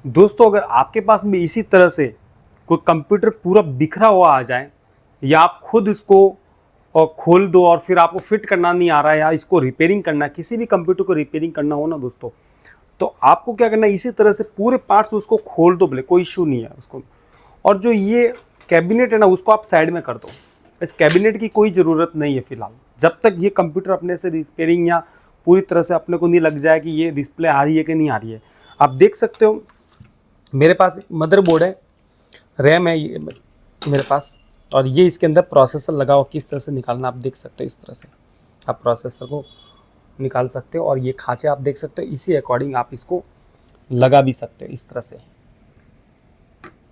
दोस्तों अगर आपके पास में इसी तरह से कोई कंप्यूटर पूरा बिखरा हुआ आ जाए या आप खुद इसको खोल दो और फिर आपको फिट करना नहीं आ रहा है या इसको रिपेयरिंग करना है, किसी भी कंप्यूटर को रिपेयरिंग करना हो ना दोस्तों, तो आपको क्या करना है, इसी तरह से पूरे पार्ट्स उसको खोल दो, बोले कोई इशू नहीं है उसको। और जो ये कैबिनेट है ना उसको आप साइड में कर दो। इस कैबिनेट की कोई ज़रूरत नहीं है फिलहाल, जब तक ये कंप्यूटर अपने से रिपेयरिंग या पूरी तरह से अपने को नहीं लग जाए कि ये डिस्प्ले आ रही है कि नहीं आ रही है। आप देख सकते हो मेरे पास मदरबोर्ड है, रैम है ये मेरे पास, और ये इसके अंदर प्रोसेसर लगा हुआ, किस तरह से निकालना आप देख सकते हो। इस तरह से आप प्रोसेसर को निकाल सकते हो और ये खांचे आप देख सकते हो, इसी अकॉर्डिंग आप इसको लगा भी सकते हो। इस तरह से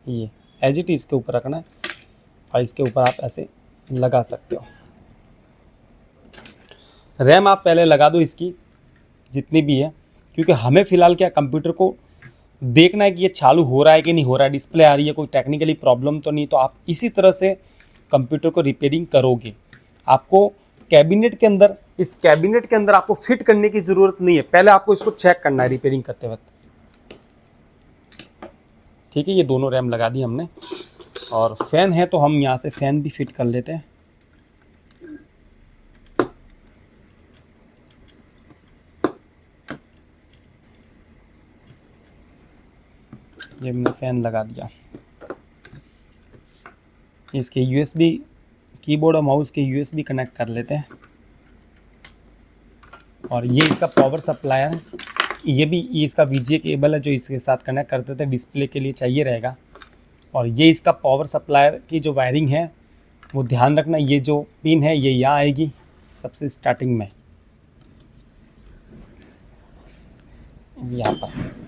ये एज इट इसके ऊपर रखना है और इसके ऊपर आप ऐसे लगा सकते हो। रैम आप पहले लगा दो इसकी जितनी भी है, क्योंकि हमें फ़िलहाल क्या कंप्यूटर को देखना है कि ये चालू हो रहा है कि नहीं हो रहा है, डिस्प्ले आ रही है, कोई टेक्निकली प्रॉब्लम तो नहीं। तो आप इसी तरह से कंप्यूटर को रिपेयरिंग करोगे। आपको कैबिनेट के अंदर, इस कैबिनेट के अंदर आपको फिट करने की ज़रूरत नहीं है, पहले आपको इसको चेक करना है रिपेयरिंग करते वक्त। ठीक है, ये दोनों रैम लगा दी हमने और फ़ैन है तो हम यहाँ से फ़ैन भी फिट कर लेते हैं। ये हमने फ़ैन लगा दिया। इसके यूएसबी कीबोर्ड और माउस के यूएसबी कनेक्ट कर लेते हैं और ये इसका पावर सप्लायर है, ये इसका वीजीए केबल है जो इसके साथ कनेक्ट करते थे, डिस्प्ले के लिए चाहिए रहेगा। और ये इसका पावर सप्लायर की जो वायरिंग है वो ध्यान रखना, ये जो पिन है ये यहाँ आएगी सबसे स्टार्टिंग में, यहाँ पर।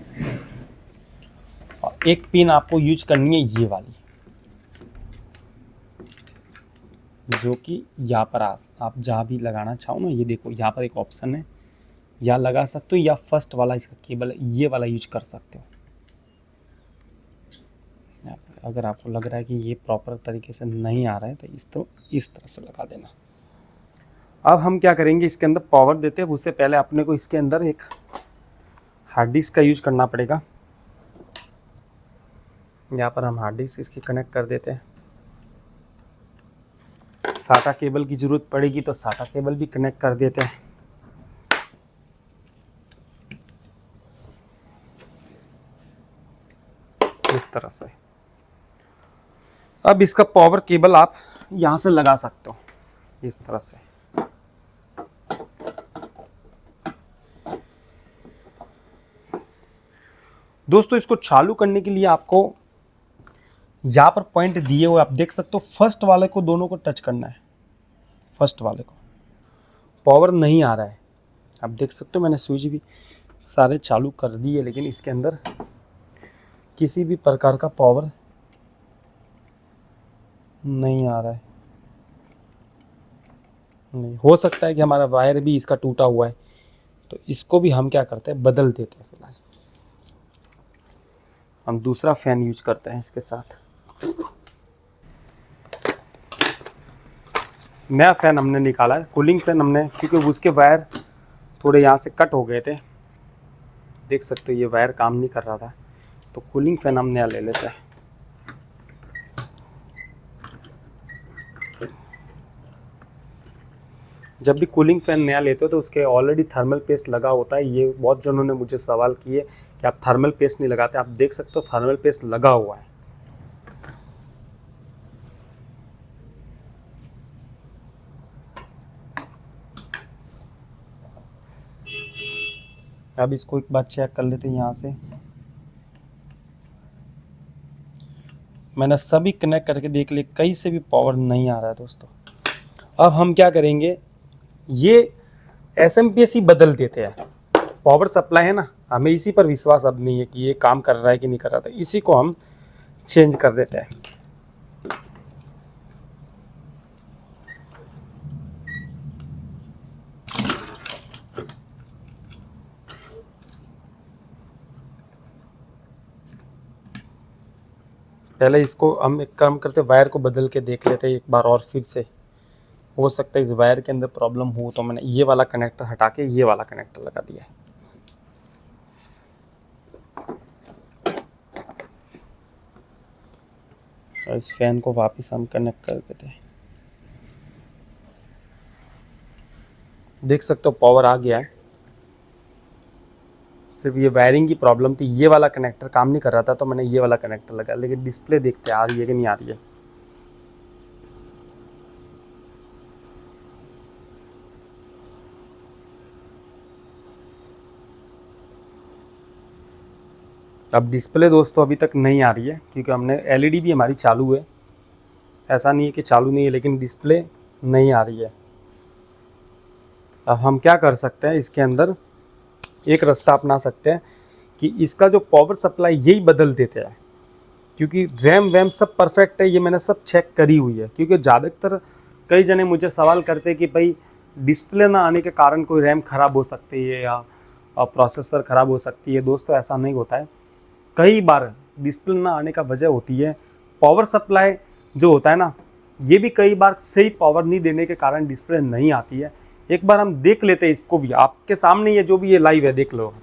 और एक पिन आपको यूज करनी है ये वाली, जो कि यहाँ पर आप जहाँ भी लगाना चाहो ना, ये देखो यहाँ पर एक ऑप्शन है, या लगा सकते हो या फर्स्ट वाला इसका केबल है ये वाला यूज कर सकते हो। अगर आपको लग रहा है कि ये प्रॉपर तरीके से नहीं आ रहा है तो इस तरह से लगा देना। अब हम क्या करेंगे, इसके अंदर पावर देते हैं, उससे पहले अपने को इसके अंदर एक हार्ड डिस्क का यूज करना पड़ेगा। यहाँ पर हम हार्ड डिस्क इसकी कनेक्ट कर देते हैं। साटा केबल की ज़रूरत पड़ेगी तो साटा केबल भी कनेक्ट कर देते हैं। इस तरह से अब इसका पावर केबल आप यहाँ से लगा सकते हो इस तरह से। दोस्तों इसको चालू करने के लिए आपको यहाँ पर पॉइंट दिए हुए आप देख सकते हो, फर्स्ट वाले को दोनों को टच करना है। फर्स्ट वाले को पावर नहीं आ रहा है, आप देख सकते हो मैंने स्विच भी सारे चालू कर दिए, लेकिन इसके अंदर किसी भी प्रकार का पावर नहीं आ रहा है। नहीं हो सकता है कि हमारा वायर भी इसका टूटा हुआ है, तो इसको भी हम क्या करते हैं, बदल देते हैं। फिलहाल हम दूसरा फैन यूज करते हैं इसके साथ। नया फ़ैन हमने निकाला है, कूलिंग फ़ैन हमने, क्योंकि उसके वायर थोड़े यहाँ से कट हो गए थे, देख सकते हो ये वायर काम नहीं कर रहा था, तो कूलिंग फ़ैन हम नया ले लेते हैं। जब भी कूलिंग फ़ैन नया लेते हो तो उसके ऑलरेडी थर्मल पेस्ट लगा होता है। ये बहुत जनों ने मुझे सवाल किए कि आप थर्मल पेस्ट नहीं लगाते, आप देख सकते हो थर्मल पेस्ट लगा हुआ है। अब इसको एक बार चेक कर लेते हैं यहाँ से। मैंने सभी कनेक्ट करके देख लिए, कहीं से भी पावर नहीं आ रहा है दोस्तों। अब हम क्या करेंगे, ये SMPS बदल देते हैं। पावर सप्लाई है ना, हमें इसी पर विश्वास अब नहीं है कि ये काम कर रहा है कि नहीं कर रहा था, इसी को हम चेंज कर देते हैं। पहले इसको हम एक काम करते, वायर को बदल के देख लेते हैं एक बार और फिर से। हो सकता है इस वायर के अंदर प्रॉब्लम हो, तो मैंने ये वाला कनेक्टर हटा के ये वाला कनेक्टर लगा दिया है। और इस फैन को वापस हम कनेक्ट कर देते हैं। देख सकते हो पावर आ गया है। सिर्फ ये वायरिंग की प्रॉब्लम थी, ये वाला कनेक्टर काम नहीं कर रहा था तो मैंने ये वाला कनेक्टर लगाया। लेकिन डिस्प्ले देखते आ रही है कि नहीं आ रही है। अब डिस्प्ले दोस्तों अभी तक नहीं आ रही है क्योंकि हमने एलईडी भी हमारी चालू है, ऐसा नहीं है कि चालू नहीं है, लेकिन डिस्प्ले नहीं आ रही है। अब हम क्या कर सकते हैं, इसके अंदर एक रास्ता अपना सकते हैं कि इसका जो पावर सप्लाई यही बदल देते हैं, क्योंकि रैम वैम सब परफेक्ट है, ये मैंने सब चेक करी हुई है। क्योंकि ज़्यादातर कई जने मुझे सवाल करते हैं कि भाई डिस्प्ले ना आने के कारण कोई रैम ख़राब हो सकती है या प्रोसेसर ख़राब हो सकती है। दोस्तों ऐसा नहीं होता है। कई बार डिस्प्ले ना आने का वजह होती है पावर सप्लाई जो होता है ना, ये भी कई बार सही पावर नहीं देने के कारण डिस्प्ले नहीं आती है। एक बार हम देख लेते हैं इसको भी, आपके सामने ये जो भी ये लाइव है देख लो।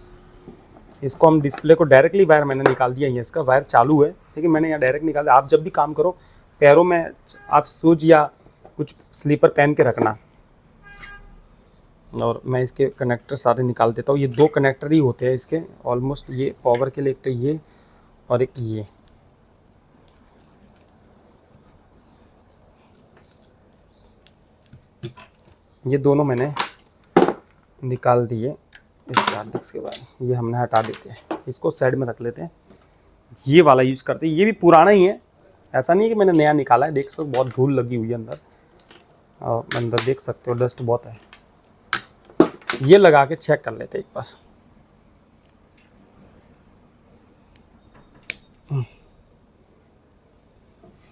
इसको हम डिस्प्ले को डायरेक्टली वायर मैंने निकाल दिया है, इसका वायर चालू है लेकिन मैंने यहाँ डायरेक्ट निकाल दिया। आप जब भी काम करो पैरों में आप शूज या कुछ स्लीपर पहन के रखना। और मैं इसके कनेक्टर सारे निकाल देता हूँ। ये दो कनेक्टर ही होते हैं इसके ऑलमोस्ट, ये पावर के लिए, एक तो ये और एक ये दोनों मैंने निकाल दिए। इसके हार्ड डिस्क के बाद ये हमने हटा देते हैं, इसको साइड में रख लेते हैं। ये वाला यूज़ करते हैं, ये भी पुराना ही है, ऐसा नहीं है कि मैंने नया निकाला है। देख सकते हो बहुत धूल लगी हुई है अंदर, और अंदर देख सकते हो डस्ट बहुत है। ये लगा के चेक कर लेते हैं एक बार।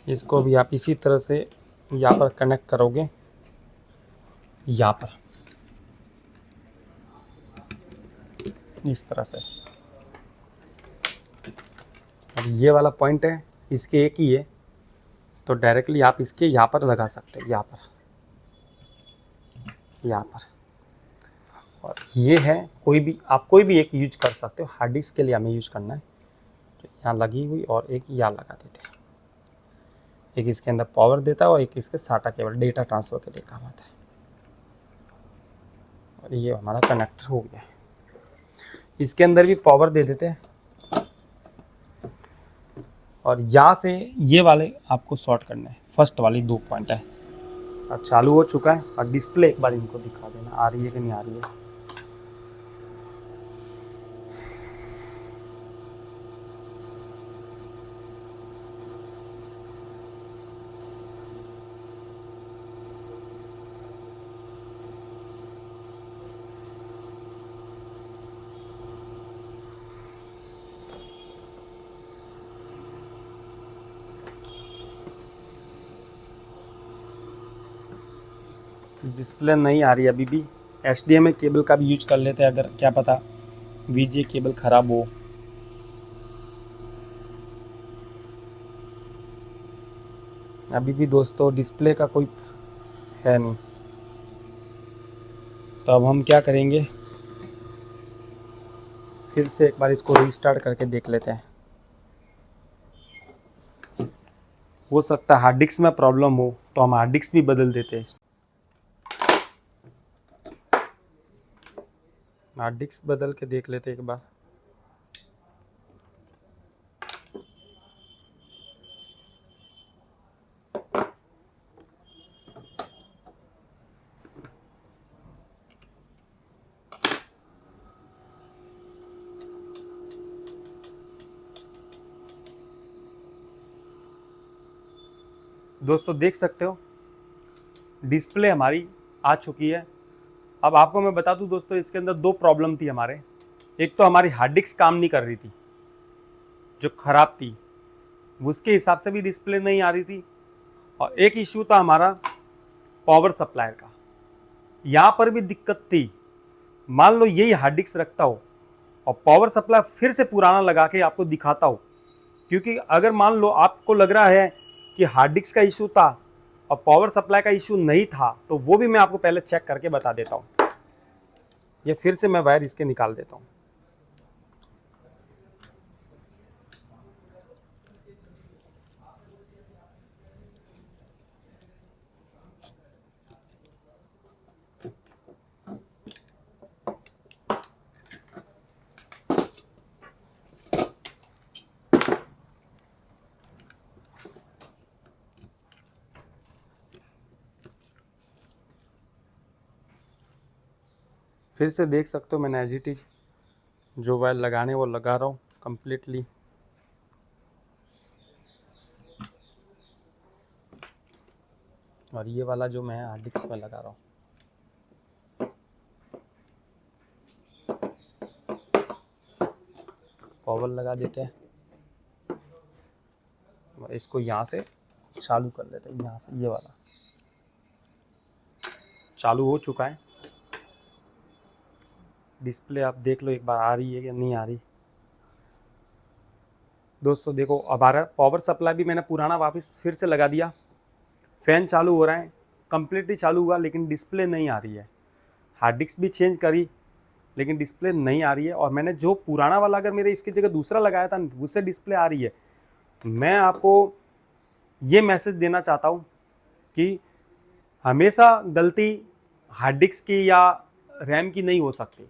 इसको भी आप इसी तरह से यहाँ पर कनेक्ट करोगे, यहाँ पर इस तरह से। अब ये वाला पॉइंट है, इसके एक ही है, तो डायरेक्टली आप इसके यहाँ पर लगा सकते हैं, यहाँ पर। और ये है, कोई भी आप कोई भी एक यूज कर सकते हो। हार्ड डिस्क के लिए हमें यूज करना है, तो यहाँ लगी हुई और एक यहाँ लगा देते हैं। एक इसके अंदर पावर देता है और एक इसके साटा केबल डेटा ट्रांसफ़र के लिए काम आता है। और ये हमारा कनेक्टर हो गया है। इसके अंदर भी पावर दे देते हैं और यहाँ से ये वाले आपको शॉर्ट करने हैं। फर्स्ट वाली 2 पॉइंट है और चालू हो चुका है। और डिस्प्ले एक बार इनको दिखा देना, आ रही है कि नहीं आ रही है। डिस्प्ले नहीं आ रही अभी भी। HDMI केबल का भी यूज कर लेते हैं, अगर क्या पता VGA केबल ख़राब हो। अभी भी दोस्तों डिस्प्ले का कोई है नहीं, तो अब हम क्या करेंगे, फिर से एक बार इसको रीस्टार्ट करके देख लेते हैं। हो सकता है हार्ड डिस्क में प्रॉब्लम हो, तो हम हार्ड डिस्क भी बदल देते हैं। हार्ड डिस्क बदल के देख लेते एक बार। दोस्तों देख सकते हो डिस्प्ले हमारी आ चुकी है। अब आपको मैं बता दूं दोस्तों, इसके अंदर 2 प्रॉब्लम थी हमारे। एक तो हमारी हार्ड डिस्क काम नहीं कर रही थी, जो ख़राब थी, उसके हिसाब से भी डिस्प्ले नहीं आ रही थी। और एक इशू था हमारा पावर सप्लाई का, यहाँ पर भी दिक्कत थी। मान लो यही हार्ड डिस्क रखता हो और पावर सप्लाई फिर से पुराना लगा के आपको दिखाता हो, क्योंकि अगर मान लो आपको लग रहा है कि हार्ड डिस्क का इशू था और पावर सप्लाई का इशू नहीं था, तो वो भी मैं आपको पहले चेक करके बता देता हूँ। ये फिर से मैं वायर इसके निकाल देता हूँ। फिर से देख सकते हो मैंने एज इट इज जो वायर लगाने वो लगा रहा हूँ कम्प्लीटली। और ये वाला जो मैं हार्ड डिस्क में लगा रहा हूँ। पावर लगा देते हैं, इसको यहाँ से चालू कर लेते हैं। यहाँ से ये वाला चालू हो चुका है। डिस्प्ले आप देख लो एक बार आ रही है या नहीं आ रही। दोस्तों देखो हमारा पावर सप्लाई भी मैंने पुराना वापस फिर से लगा दिया। फैन चालू हो रहा है, कम्प्लीटली चालू हुआ, लेकिन डिस्प्ले नहीं आ रही है। हार्ड डिस्क भी चेंज करी लेकिन डिस्प्ले नहीं आ रही है। और मैंने जो पुराना वाला अगर मेरे इसकी जगह दूसरा लगाया था उससे डिस्प्ले आ रही है। मैं आपको ये मैसेज देना चाहता हूँ कि हमेशा गलती हार्ड डिस्क की या रैम की नहीं हो सकती।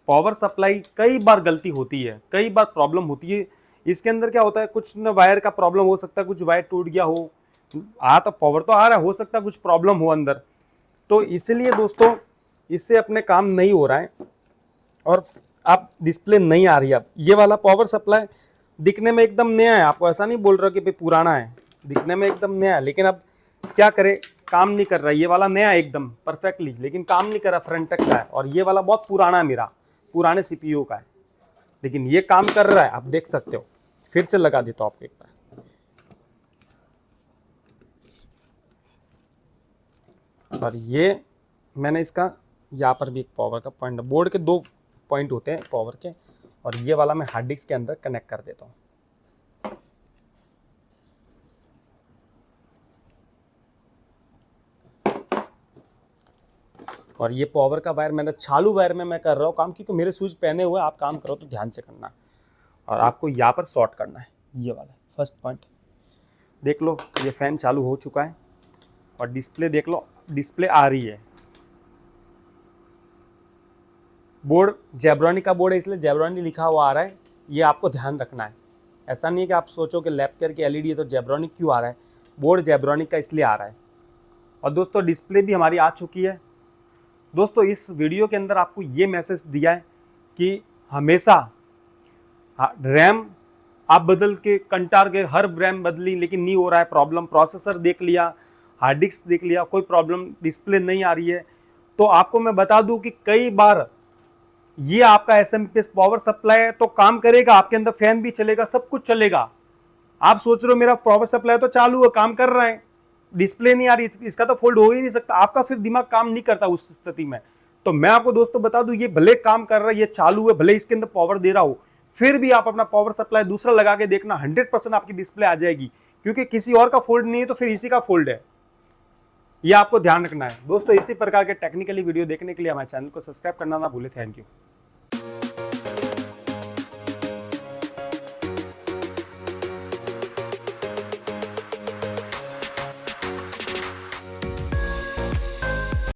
पावर सप्लाई कई बार गलती होती है, कई बार प्रॉब्लम होती है। इसके अंदर क्या होता है, कुछ न वायर का प्रॉब्लम हो सकता है, कुछ वायर टूट गया हो, तो पावर तो आ रहा है, हो सकता है कुछ प्रॉब्लम हो अंदर। तो इसलिए दोस्तों इससे अपने काम नहीं हो रहा है और आप डिस्प्ले नहीं आ रही है। अब ये वाला पावर सप्लाई दिखने में एकदम नया है, आपको ऐसा नहीं बोल रहा कि भाई पुराना है, दिखने में एकदम नया है, लेकिन अब क्या करे, काम नहीं कर रहा है। ये वाला नया है एकदम परफेक्टली, लेकिन काम नहीं कर रहा, फ्रंट तक का है। और ये वाला बहुत पुराना है, मेरा पुराने सीपीयू का है, लेकिन ये काम कर रहा है, आप देख सकते हो। फिर से लगा देता हूँ आपको एक बार। और ये मैंने इसका यहाँ पर भी एक पावर का पॉइंट, बोर्ड के 2 पॉइंट होते हैं पावर के, और ये वाला मैं हार्ड डिस्क के अंदर कनेक्ट कर देता हूँ। और ये पावर का वायर मैंने चालू वायर में मैं कर रहा हूँ काम, क्योंकि मेरे स्विच पहने हुए, आप काम करो तो ध्यान से करना है। और आपको यहाँ पर शॉर्ट करना है, ये वाला फर्स्ट पॉइंट। देख लो ये फैन चालू हो चुका है और डिस्प्ले देख लो, डिस्प्ले आ रही है। बोर्ड जेब्रॉनिक का बोर्ड है, इसलिए जेब्रॉनिक लिखा हुआ आ रहा है, ये आपको ध्यान रखना है। ऐसा नहीं है कि आप सोचो कि लैपकेयर की एलईडी है तो जेब्रॉनिक क्यों आ रहा है, बोर्ड जेब्रॉनिक का इसलिए आ रहा है। और दोस्तों डिस्प्ले भी हमारी आ चुकी है। दोस्तों इस वीडियो के अंदर आपको ये मैसेज दिया है कि हमेशा रैम आप बदल के कंटार के हर रैम बदली लेकिन नहीं हो रहा है प्रॉब्लम, प्रोसेसर देख लिया, हार्ड डिस्क देख लिया, कोई प्रॉब्लम, डिस्प्ले नहीं आ रही है, तो आपको मैं बता दूं कि कई बार ये आपका एसएमपीएस पावर सप्लाई है तो काम करेगा, आपके अंदर फैन भी चलेगा, सब कुछ चलेगा। आप सोच रहे हो मेरा पावर सप्लाई तो चालू है, काम कर रहा है, डिस्प्ले नहीं आ रही, इसका तो फोल्ड हो ही नहीं सकता, आपका फिर दिमाग काम नहीं करता उस स्थिति में। तो मैं आपको दोस्तों बता दूं, ये भले काम कर रहा है, ये चालू है, भले इसके अंदर पावर दे रहा हो, फिर भी आप अपना पावर सप्लाई दूसरा लगा के देखना, 100% आपकी डिस्प्ले आ जाएगी, क्योंकि किसी और का फोल्ड नहीं है तो फिर इसी का फोल्ड है। ये आपको ध्यान रखना है दोस्तों। इसी प्रकार के टेक्निकली वीडियो देखने के लिए हमारे चैनल को सब्सक्राइब करना ना भूले। Thank you.